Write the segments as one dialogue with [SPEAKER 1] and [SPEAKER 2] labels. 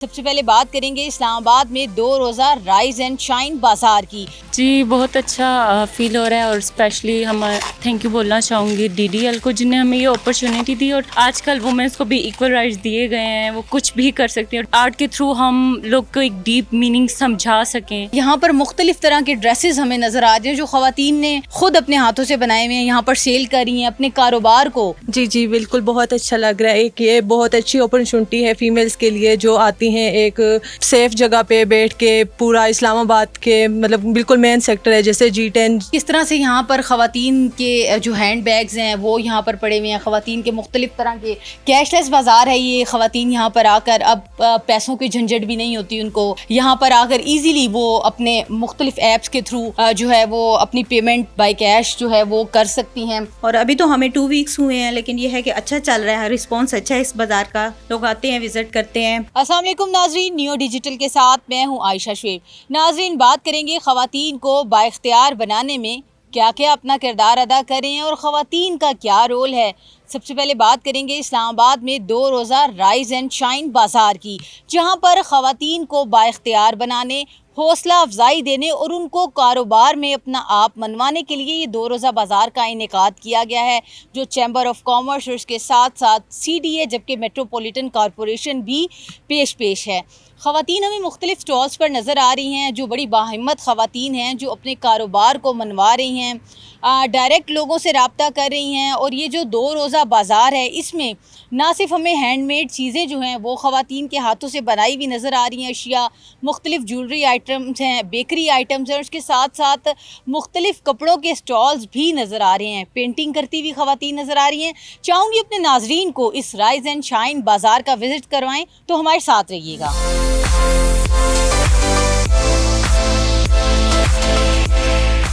[SPEAKER 1] सबसे पहले बात करेंगे इस्लामाबाद में 2 रोज़ा राइज एंड शाइन बाजार की।
[SPEAKER 2] जी, बहुत अच्छा फ़ील हो रहा है और स्पेशली हम थैंक यू बोलना चाहूँगी डीडीएल को, जिन्हें हमें ये अपॉर्चुनिटी दी और आजकल वुमेंस को भी इक्वल राइट्स दिए गए हैं, वो कुछ भी कर सकती हैं और आर्ट के थ्रू हम लोग को एक डीप मीनिंग समझा सकें।
[SPEAKER 1] यहाँ पर मुख्तलिफ तरह के ड्रेसेस हमें नजर आ रहे हैं जो ख़वातीन ने खुद अपने हाथों से बनाए हुए हैं, यहाँ पर सेल कर रही हैं अपने कारोबार को।
[SPEAKER 3] जी जी बिल्कुल, बहुत अच्छा लग रहा है। एक ये बहुत अच्छी अपॉर्चुनिटी है फीमेल्स के लिए जो आती हैं एक सेफ जगह पे बैठ के। पूरा इस्लामाबाद के मतलब बिल्कुल मेन सेक्टर है जैसे G10।
[SPEAKER 1] किस तरह से यहाँ पर ख़वातीन के जो हैंड बैग्स हैं वो यहाँ पर पड़े हुए हैं, ख़वातीन के मुख्तलिफ तरह के कैशलेस बाज़ार है ये। ख़वातीन यहाँ पर आकर अब पैसों की झंझट भी नहीं होती उनको, यहाँ पर आकर ईजीली वो अपने मुख्तलिफ ऐप्स के थ्रू जो है वो अपनी पेमेंट बाई कैश जो है वो कर सकती हैं।
[SPEAKER 4] और अभी तो हमें 2 वीक्स हुए हैं, लेकिन ये है कि अच्छा चल रहा है, रिस्पॉन्स अच्छा है इस बाज़ार का, लोग आते हैं, विज़िट करते हैं।
[SPEAKER 1] अस्सलाम वालेकुम नाजरीन, नियो डिजिटल के साथ मैं हूँ आयशा शुएब। नाजरीन, बात करेंगे ख़वातीन को बाइख्तियार बनाने में क्या क्या अपना किरदार अदा करें और ख़वातीन का क्या रोल है। सबसे पहले बात करेंगे इस्लामाबाद में 2 रोज़ा राइज एंड शाइन बाज़ार की, जहाँ पर ख़वातीन को बाइख्तियार बनाने, हौसला अफजाई देने और उनको कारोबार में अपना आप मनवाने के लिए ये 2 रोज़ा बाज़ार का इनेकाद किया गया है, जो चैम्बर ऑफ कॉमर्स और उसके साथ साथ CDA जबकि मेट्रोपॉलिटन कॉरपोरेशन भी पेश है। ख़वातीन हमें मुख्तलिफ स्टॉल्स पर नज़र आ रही हैं जो बड़ी बाहिम्मत ख़वातीन हैं जो अपने कारोबार को मनवा रही हैं, डायरेक्ट लोगों से रब्ता कर रही हैं। और ये जो 2 रोज़ा बाज़ार है इसमें ना सिर्फ हमें हैंडमेड चीज़ें जो हैं वो ख़वातीन के हाथों से बनाई हुई नज़र आ रही हैं अशिया, मुख्तलिफ ज्वेलरी आइटम्स हैं, बेकरी आइटम्स हैं, और उसके साथ साथ मुख्तलिफ कपड़ों के स्टॉल्स भी नज़र आ रहे हैं। पेंटिंग करती हुई ख़वातीन नज़र आ रही हैं। चाहूँगी अपने नाजरीन को इस राइज एंड शाइन बाज़ार का विज़िट करवाएं, तो हमारे साथ रहिएगा।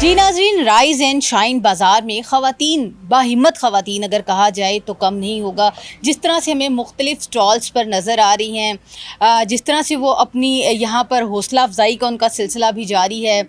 [SPEAKER 1] जी नाज़रीन, राइज एंड शाइन बाज़ार में ख़वातीन, बाहिम्मत ख़वातीन अगर कहा जाए तो कम नहीं होगा। जिस तरह से हमें मुख्तलिफ स्टॉल्स पर नज़र आ रही हैं, जिस तरह से वो अपनी यहाँ पर हौसला अफजाई का उनका सिलसिला भी जारी है,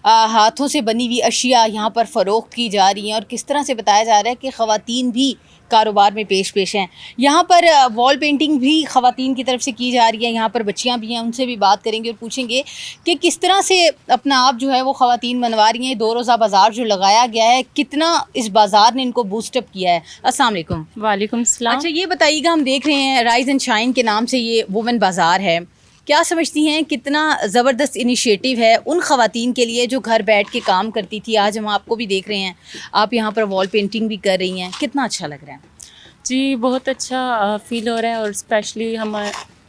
[SPEAKER 1] हाथों से बनी हुई अशिया यहाँ पर फ़रोख्त की जा रही हैं और किस तरह से बताया जा रहा है कि ख़वातीन भी कारोबार में पेश हैं। यहाँ पर वॉल पेंटिंग भी ख़वातीन की तरफ से की जा रही है। यहाँ पर बच्चियाँ भी हैं, उनसे भी बात करेंगे और पूछेंगे कि किस तरह से अपना आप जो है वो ख़वातीन मनवा रही हैं। 2 रोज़ा बाज़ार जो लगाया गया है, कितना इस बाज़ार ने इनको बूस्टअप किया है। अस्सलाम वालेकुम।
[SPEAKER 2] वालेकुम सलाम।
[SPEAKER 1] अच्छा, ये बताइएगा, हम देख रहे हैं राइज एंड शाइन के नाम से ये वुमेन बाज़ार है, क्या समझती हैं कितना ज़बरदस्त इनिशिएटिव है उन ख़वातीन के लिए जो घर बैठ के काम करती थी। आज हम आपको भी देख रहे हैं, आप यहाँ पर वॉल पेंटिंग भी कर रही हैं, कितना अच्छा लग रहा है।
[SPEAKER 2] जी, बहुत अच्छा फ़ील हो रहा है और स्पेशली हम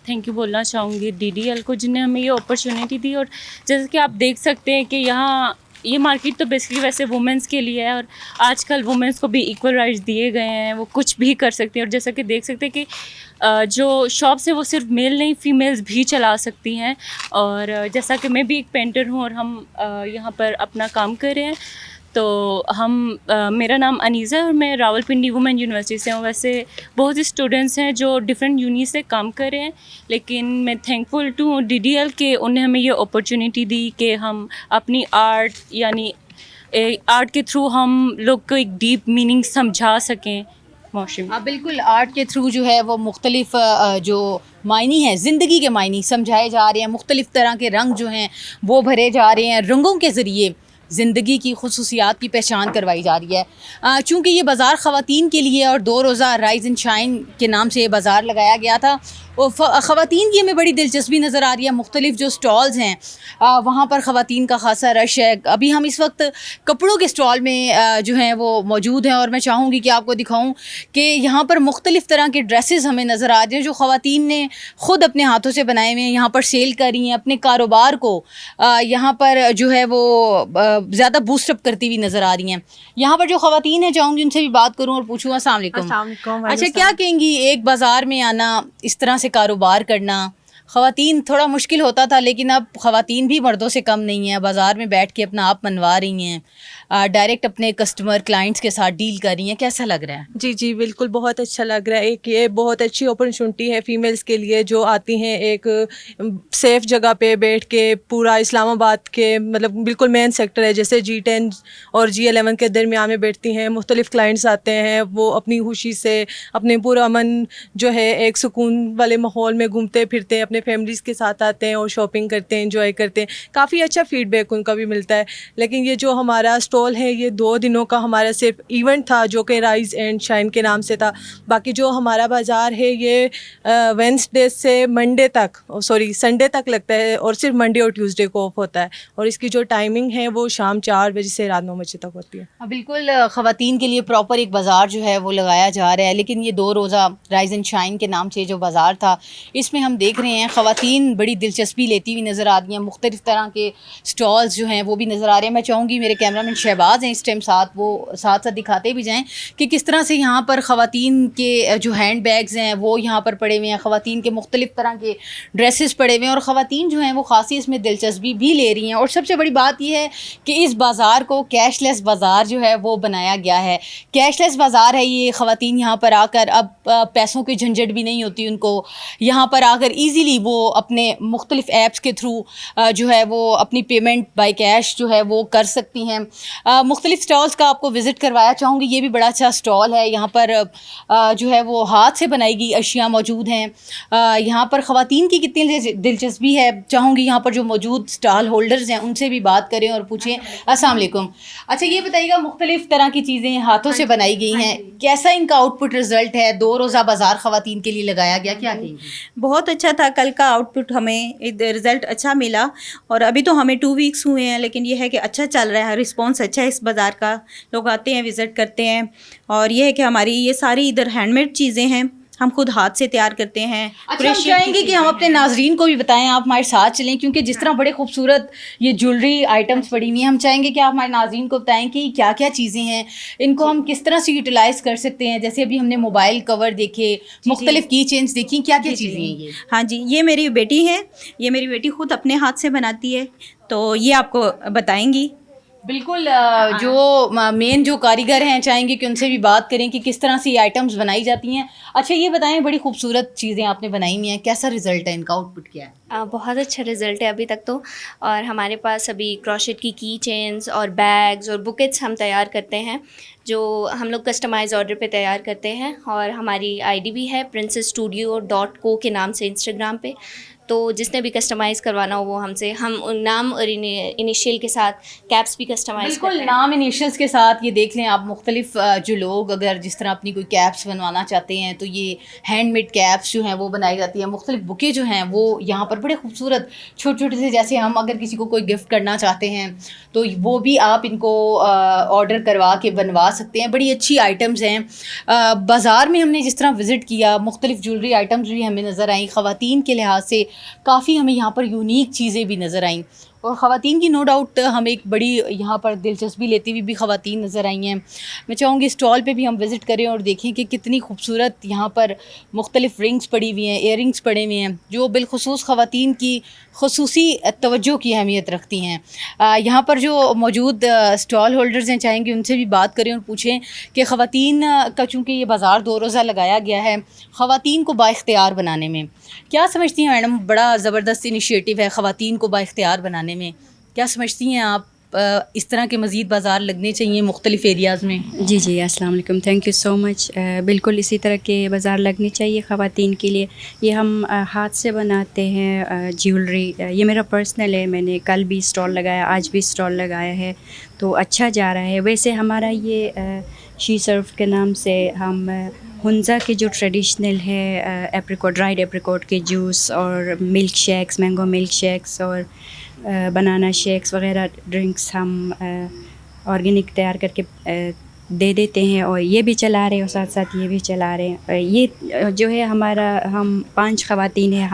[SPEAKER 2] थैंक यू बोलना चाहूँगी डीडीएल को, जिन्हें हमें ये अपॉर्चुनिटी दी। और जैसे कि आप देख सकते हैं कि यहाँ ये मार्केट तो बेसिकली वैसे वुमेंस के लिए है और आजकल वुमेंस को भी इक्वल राइट्स दिए गए हैं, वो कुछ भी कर सकती हैं। और जैसा कि देख सकते हैं कि जो शॉप्स है वो सिर्फ मेल नहीं, फीमेल्स भी चला सकती हैं। और जैसा कि मैं भी एक पेंटर हूँ और हम यहाँ पर अपना काम कर रहे हैं, तो हम मेरा नाम अनीज़ा है और मैं रावलपिंडी वुमेन यूनिवर्सिटी से हूँ। वैसे बहुत से स्टूडेंट्स हैं जो डिफरेंट यूनी से काम कर रहे हैं, लेकिन मैं थैंकफुल टू डीडीएल के उन्हें हमें ये अपॉर्चुनिटी दी कि हम अपनी आर्ट यानी आर्ट के थ्रू हम लोग को एक डीप मीनिंग समझा सकें। मौसम
[SPEAKER 1] हाँ बिल्कुल, आर्ट के थ्रू जो है वो मुख्तलिफ जो मायनी है, ज़िंदगी के मायनी समझाए जा रहे हैं। मुख्तलिफ तरह के रंग जो हैं वो भरे जा रहे हैं, रंगों के ज़रिए ज़िंदगी की खुसूसियात की पहचान करवाई जा रही है। चूँकि ये बाज़ार ख़वातीन के लिए और 2 रोज़ा राइज एंड शाइन के नाम से ये बाज़ार लगाया गया था, और ख़वातीन की हमें बड़ी दिलचस्पी नज़र आ रही है। मुख्तलिफ जो स्टॉल्स हैं वहाँ पर ख़वातीन का ख़ासा रश है। अभी हम इस वक्त कपड़ों के स्टॉल में जो हैं वो मौजूद हैं और मैं चाहूँगी कि आपको दिखाऊँ कि यहाँ पर मुख्तलिफ तरह के ड्रेसेस हमें नज़र आ रहे हैं जो ख़वातीन ने ख़ुद अपने हाथों से बनाए हुए हैं, यहाँ पर सेल कर रही हैं अपने कारोबार को। यहाँ पर जो है वो ज़्यादा बूस्टअप करती हुई नज़र आ रही हैं। यहाँ पर जो ख़वातीन हैं, चाहूँगी उनसे भी बात करूँ और पूछूँ। अस्सलाम वालेकुम। अच्छा, क्या कहेंगी, एक बाज़ार में आना, इस तरह से कारोबार करना, ख़वातीन थोड़ा मुश्किल होता था, लेकिन अब ख़वातीन भी मर्दों से कम नहीं है, बाज़ार में बैठ के अपना आप मनवा रही हैं, डायरेक्ट अपने कस्टमर क्लाइंट्स के साथ डील कर रही हैं, कैसा लग रहा है?
[SPEAKER 3] जी जी बिल्कुल, बहुत अच्छा लग रहा है। एक ये बहुत अच्छी अपॉर्चुनिटी है फीमेल्स के लिए जो आती हैं एक सेफ जगह पे बैठ के। पूरा इस्लामाबाद के मतलब बिल्कुल मेन सेक्टर है जैसे G10 और G11 के दरमियान में बैठती हैं। मुख्तलिफ क्लाइंट्स आते हैं, वो अपनी खुशी से अपने पूरा मन जो है एक सुकून वाले माहौल में घूमते फिरते अपने अपने फैमिलीज़ के साथ आते हैं और शॉपिंग करते हैं, एंजॉय करते हैं। काफ़ी अच्छा फीडबैक उनका भी मिलता है। लेकिन ये जो हमारा स्टॉल है ये 2 दिनों का हमारा सिर्फ इवेंट था जो कि राइज़ एंड शाइन के नाम से था। बाकी जो हमारा बाज़ार है ये वेडनेसडे से मंडे तक संडे तक लगता है और सिर्फ मंडे और ट्यूसडे को ऑफ होता है। और इसकी जो टाइमिंग है वो शाम 4 बजे से रात 9 बजे तक होती है।
[SPEAKER 1] हाँ, बिल्कुल ख़वातीन के लिए प्रॉपर एक बाज़ार जो है वो लगाया जा रहा है। लेकिन ये 2 रोज़ा राइज़ एंड शाइन के नाम से जो बाज़ार था, इसमें हम देख रहे हैं ख़वातीन बड़ी दिलचस्पी लेती हुई नज़र आ रही हैं। मुख्तलिफ़ तरह के स्टॉल्स जो हैं वो भी नज़र आ रहे हैं। मैं चाहूँगी मेरे कैमरामैन शहबाज हैं इस टाइम वो साथ साथ दिखाते भी जाएँ कि किस तरह से यहाँ पर ख़वातीन के जो हैंड बैग्स हैं वो यहाँ पर पड़े हुए हैं, ख़वातीन के मुख्तलिफ़ तरह के ड्रेसेस पड़े हुए हैं और ख़वातीन जो हैं वो ख़ासी इसमें दिलचस्पी भी ले रही हैं। और सबसे बड़ी बात यह है कि इस बाज़ार को कैशलेस बाज़ार जो है वो बनाया गया है। कैशलेस बाज़ार है ये। ख़वातीन यहाँ पर आकर अब पैसों की झंझट भी नहीं होती उनको। यहाँ पर आकर ईज़िली वो अपने मुख्तलिफ़ ऐप्स के थ्रू जो है वो अपनी पेमेंट बाय कैश जो है वो कर सकती हैं। मुख्तलिफ़ स्टॉल्स का आपको विज़िट करवाया चाहूँगी। ये भी बड़ा अच्छा स्टॉल है। यहाँ पर जो है वो हाथ से बनाई गई अशिया मौजूद हैं। यहाँ पर ख़वातीन की कितनी दिलचस्पी है, चाहूँगी यहाँ पर जो मौजूद स्टॉल होल्डर्स हैं उनसे भी बात करें और पूछें। अस्सलाम वालेकुम। अच्छा ये बताइएगा, मुख्तलिफ़ तरह की चीज़ें हाथों से बनाई गई हैं, कैसा इनका आउटपुट रिज़ल्ट है? 2 रोज़ा बाज़ार ख़वातीन के लिए लगाया गया, क्या कहेंगी?
[SPEAKER 4] बहुत अच्छा था। कल का आउटपुट हमें रिज़ल्ट अच्छा मिला और अभी तो हमें 2 वीक्स हुए हैं, लेकिन ये है कि अच्छा चल रहा है, रिस्पॉन्स अच्छा है इस बाज़ार का। लोग आते हैं, विज़िट करते हैं। और ये है कि हमारी ये सारी इधर हैंडमेड चीज़ें हैं, हम खुद हाथ से तैयार करते हैं।
[SPEAKER 1] अच्छा, हम चाहेंगे कि हम अपने नाजरीन को भी बताएं, आप हमारे साथ चलें, क्योंकि जिस तरह बड़े खूबसूरत ये ज्वेलरी आइटम्स पड़ी हुई हैं, हम चाहेंगे कि आप हमारे नाजरीन को बताएं कि क्या क्या चीज़ें हैं, इनको हम किस तरह से यूटिलाइज़ कर सकते हैं। जैसे अभी हमने मोबाइल कवर देखे, मुख्तलिफ की चेन्स देखी, क्या क्या चीज़ें हैं ये?
[SPEAKER 4] हाँ जी, ये मेरी बेटी है। ये मेरी बेटी खुद अपने हाथ से बनाती है, तो ये आपको बताएंगी।
[SPEAKER 1] बिल्कुल। जो मेन जो कारीगर हैं, चाहेंगे कि उनसे भी बात करें कि किस तरह से ये आइटम्स बनाई जाती हैं। अच्छा ये बताएं, बड़ी खूबसूरत चीज़ें आपने बनाई हुई हैं, कैसा रिज़ल्ट है, इनका आउटपुट क्या है?
[SPEAKER 5] बहुत अच्छा रिज़ल्ट है अभी तक तो। और हमारे पास अभी क्रोशेट की चेन्स और बैग्स और बुकेट्स हम तैयार करते हैं, जो हम लोग कस्टमाइज़ ऑर्डर पे तैयार करते हैं। और हमारी आईडी भी है princessstudio.co के नाम से इंस्टाग्राम पे। तो जिसने भी कस्टमाइज़ करवाना हो वो हमसे, हम नाम और इनिशियल के साथ कैप्स भी कस्टमाइज़ करते
[SPEAKER 1] बिल्कुल,
[SPEAKER 5] हैं।
[SPEAKER 1] नाम इनिशियल्स के साथ। ये देख लें आप, मुख्तलिफ जो लोग अगर जिस तरह अपनी कोई कैप्स बनवाना चाहते हैं तो ये हैंडमेड कैप्स जो हैं वो बनाई जाती हैं। मुख्तलिफ बुके जो हैं वो यहाँ पर बड़े खूबसूरत छोटे छोटे से, जैसे हम अगर किसी को कोई गिफ्ट करना चाहते हैं तो वो भी आप इनको ऑर्डर करवा के बनवा सकते हैं। बड़ी अच्छी आइटम्स हैं। बाज़ार में हमने जिस तरह विज़िट किया, मुख्तलिफ ज्वेलरी आइटम्स भी हमें नज़र आई। ख़वातीन के लिहाज से काफ़ी हमें यहाँ पर यूनिक चीज़ें भी नज़र आईं और ख़वातीन की नो डाउट हमें एक बड़ी यहाँ पर दिलचस्पी लेती हुई भी ख़वातीन नज़र आई हैं। मैं चाहूँगी स्टॉल पे भी हम विज़िट करें और देखें कि कितनी खूबसूरत यहाँ पर मुख्तलिफ़ रिंग्स पड़ी हुई हैं, इयररिंग्स पड़े हुए हैं, जो बिलखुसूस ख़वातीन की ख़ुसूसी तवज्जो की अहमियत रखती हैं। यहाँ पर जो मौजूद स्टॉल होल्डर्स हैं, चाहेंगे उनसे भी बात करें और पूछें कि ख़वातीन का, चूँकि ये बाज़ार 2 रोज़ा लगाया गया है, ख़वातीन को बाइख्तियार बनाने में क्या समझती हैं मैडम? बड़ा ज़बरदस्त इनिशिएटिव है ख़वातीन को बाइख्तियार बनाने में, क्या समझती हैं आप? इस तरह के मज़ीद बाज़ार लगने चाहिए मुख्तलिफ़ एरियाज़ में?
[SPEAKER 6] जी जी, अस्सलाम वालेकुम, थैंक यू सो मच। बिल्कुल इसी तरह के बाज़ार लगनी चाहिए ख़वातीन के लिए। ये हम हाथ से बनाते हैं ज्वेलरी। ये मेरा पर्सनल है, मैंने कल भी स्टॉल लगाया, आज भी स्टॉल लगाया है, तो अच्छा जा रहा है। वैसे हमारा ये शी सर्फ के नाम से हम हुंज़ा के जो ट्रेडिशनल है एप्रिकॉट, ड्राइड एप्रिकॉट के जूस और milk shakes, mango milk shakes और बनाना शेक्स वग़ैरह ड्रिंक्स हम ऑर्गेनिक तैयार करके दे देते हैं और ये भी चला रहे हैं और साथ साथ ये भी चला रहे हैं। ये जो है हमारा, हम 5 ख़वातीन हैं,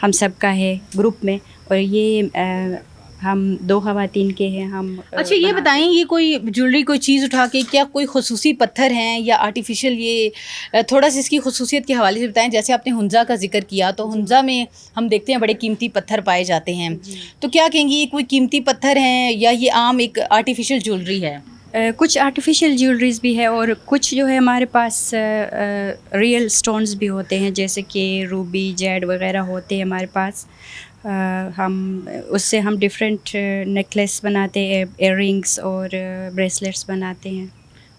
[SPEAKER 6] हम सब का है ग्रुप में, और ये हम 2 ख़वातीन के हैं हम।
[SPEAKER 1] अच्छा ये बताएं, ये कोई ज्वेलरी कोई चीज़ उठा के, क्या कोई खुसूसी पत्थर हैं या आर्टिफिशियल? ये थोड़ा सा इसकी खुसूसियत के हवाले से बताएं। जैसे आपने हुंज़ा का जिक्र किया, तो हुंज़ा में हम देखते हैं बड़े कीमती पत्थर पाए जाते हैं, तो क्या कहेंगी ये कोई कीमती पत्थर हैं या ये आम एक आर्टिफिशियल ज्वेलरी है?
[SPEAKER 6] कुछ आर्टिफिशियल ज्वेलरीज भी है और कुछ जो है हमारे पास रियल स्टोन्स भी होते हैं, जैसे कि रूबी, जेड वगैरह होते हैं हमारे पास। हम उससे हम डिफरेंट नेकलेस बनाते हैं, इयररिंग्स और ब्रेसलेट्स बनाते हैं।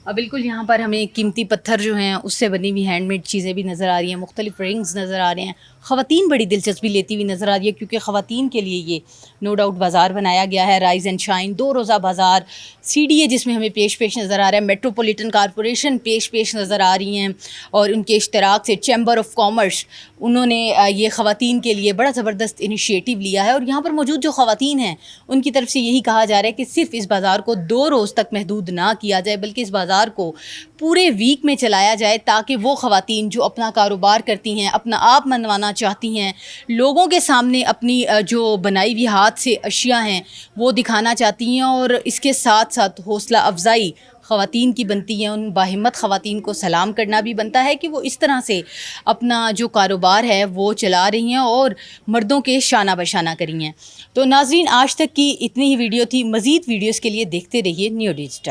[SPEAKER 1] बिल्कुल, यहाँ पर हमें कीमती पत्थर जो हैं उससे बनी हुई हैंडमेड चीज़ें भी नज़र आ रही हैं, मुख्तलिफ रिंग्स नज़र आ रहे हैं। ख़वातीन बड़ी दिलचस्पी लेती हुई नज़र आ रही है, क्योंकि ख़वातीन के लिए ये नो डाउट बाज़ार बनाया गया है। राइज़ एंड शाइन 2 रोज़ा बाज़ार, CDA जिसमें हमें पेश नज़र आ रहा है, मेट्रोपॉलिटन कॉरपोरेशन पेश नज़र आ रही हैं, और उनके इश्तराक से चैम्बर ऑफ कॉमर्स, उन्होंने ये ख़वातीन के लिए बड़ा ज़बरदस्त इनिशिएटिव लिया है। और यहाँ पर मौजूद जो ख़वातीन हैं उनकी तरफ से यही कहा जा रहा है कि सिर्फ़ इस बाज़ार को 2 रोज़ तक महदूद ना किया जाए, बल्कि इस बाज़ार को पूरे वीक में चलाया जाए, ताकि वो ख़वातीन जो अपना कारोबार करती हैं, अपना आप मनवाना चाहती हैं, लोगों के सामने अपनी जो बनाई हुई हाथ से अशिया हैं वो दिखाना चाहती हैं, और इसके साथ साथ हौसला अफजाई ख़वातीन की बनती है। उन बाहिम्मत ख़वातीन को सलाम करना भी बनता है कि वो इस तरह से अपना जो कारोबार है वो चला रही हैं और मर्दों के शाना बशाना करी हैं। तो नाज़रीन, आज तक की इतनी ही वीडियो थी। मज़ीद वीडियोज़ के लिए देखते रहिए न्यू डिजिटल।